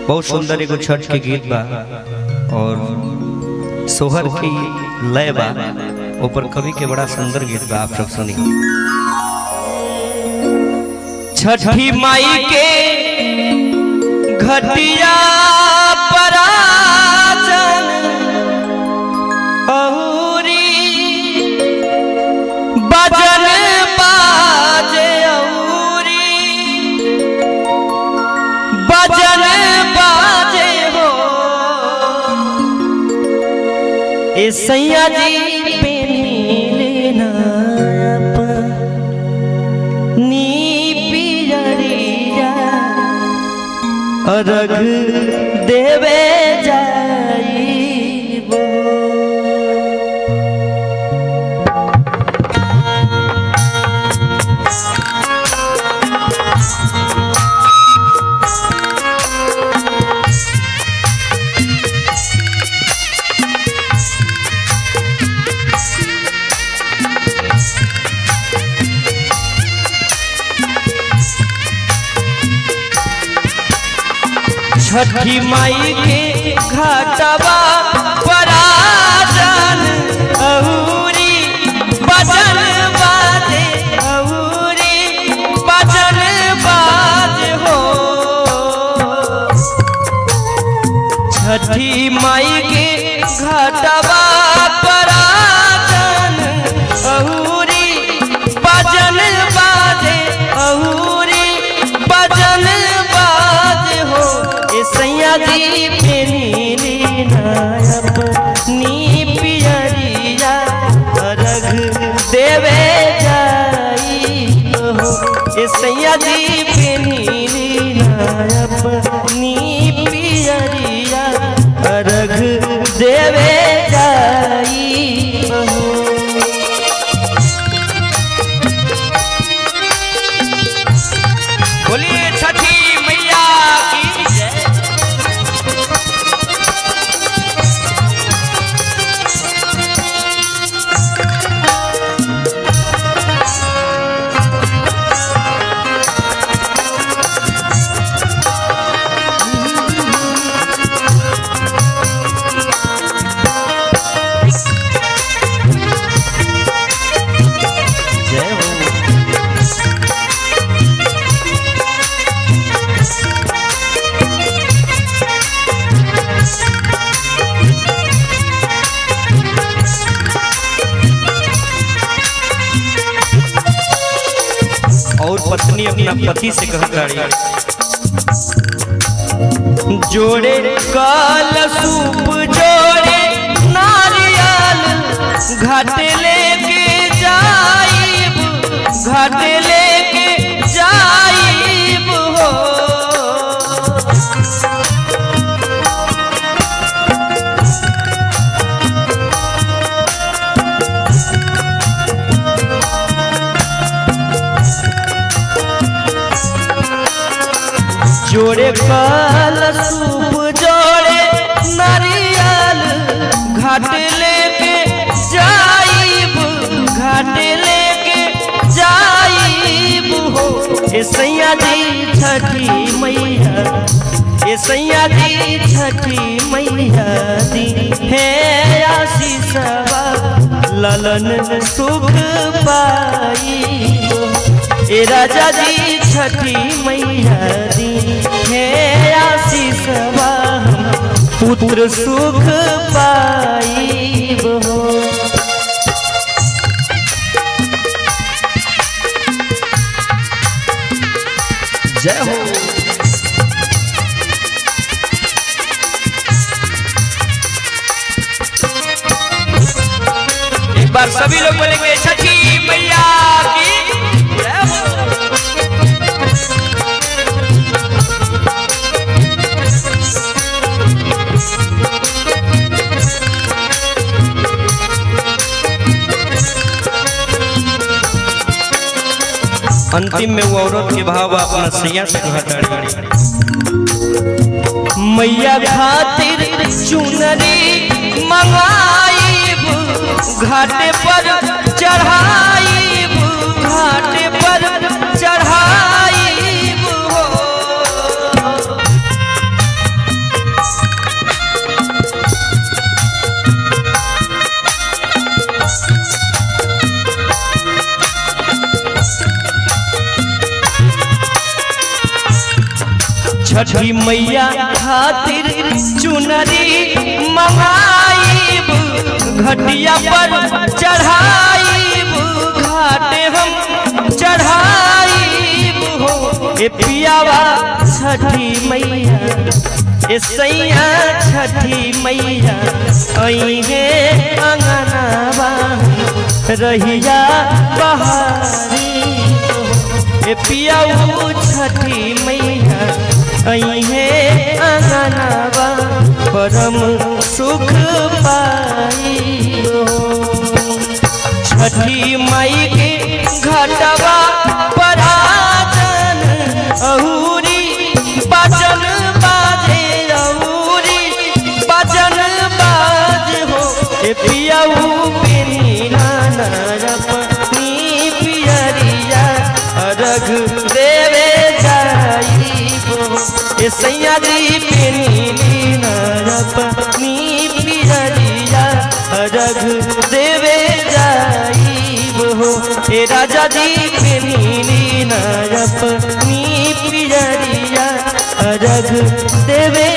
बहुत सुंदर एगो छठ के गीत बा और सोहर की लय बा ऊपर कवि के बड़ा सुंदर गीत बा। आप सब सुनी। छठी माई के घटिया पराजन औरी बजन बाजे औरी बजन बाजे हो ए सैया जी पे लेना नी पियरिया अर्घ देवे जाइबो। छठी माई के घाटवा पराजन औरी बजन बाजे औरी बजन बाजे हो। छठी माई के घाटवा पराजन औरी बजन बाजे औरी बजन बाजे हो। सैया जी पे अपनी पियरिया अर्घ देवे जाइबो। सैया जी पे अपनी पियरिया अर्घ देवे जाइबो। बोलिए छठी मैया की जय। और पत्नी अपना पति से कहताड़ी जोड़े कलसूप जोड़े नारियल घाट लेके जाइब घाट लेके जाइब हो। जोड़े कलसूप जोड़े नारियल घाट लेके जाइब घाट लेके जाइब हो। ए सैया जी छठी मैया ए सैया जी छठी मैया दी है आशीषवा ललन सुख पाइबो। ए राजा जी छठी मैया दी है आशीषवा पुत्र सुख पाइबो। जय हो। एक बार सभी लोग बोलेंगे छठी मैया की जय हो। अंतिम में वो औरत के भाव अपना सैया से कहताड़ी मैया खातिर चुनरी मंगाइब घाटे पर चढ़ाइब घाटे पर चढ़ाइब हो। छठी मैया खातिर चुनरी मंगाईब, घटिया पर चढ़ाईब, घाटे हम चढ़ाईब हो। ए पियावा छठी मैया, ए सैया छठी मैया, अइहे अंगनावा रहिया बहारी। ए पियाऊ छठी मैया, अइहे अंगनावा परम सुख पाई हो। छठी माई के घटवा पर आजन अहुरी बजन बाजे, अहुरी बजन बाज हो। ए पियाऊ बिनी नाना अपनी पियरिया अर्घ देवे जाइबो। ए सैया जी बिनी नाना अपनी पियरिया अर्घ देवे जाइबो हो। ए राजा जी बिनी नाना अपनी पियरिया अर्घ देवे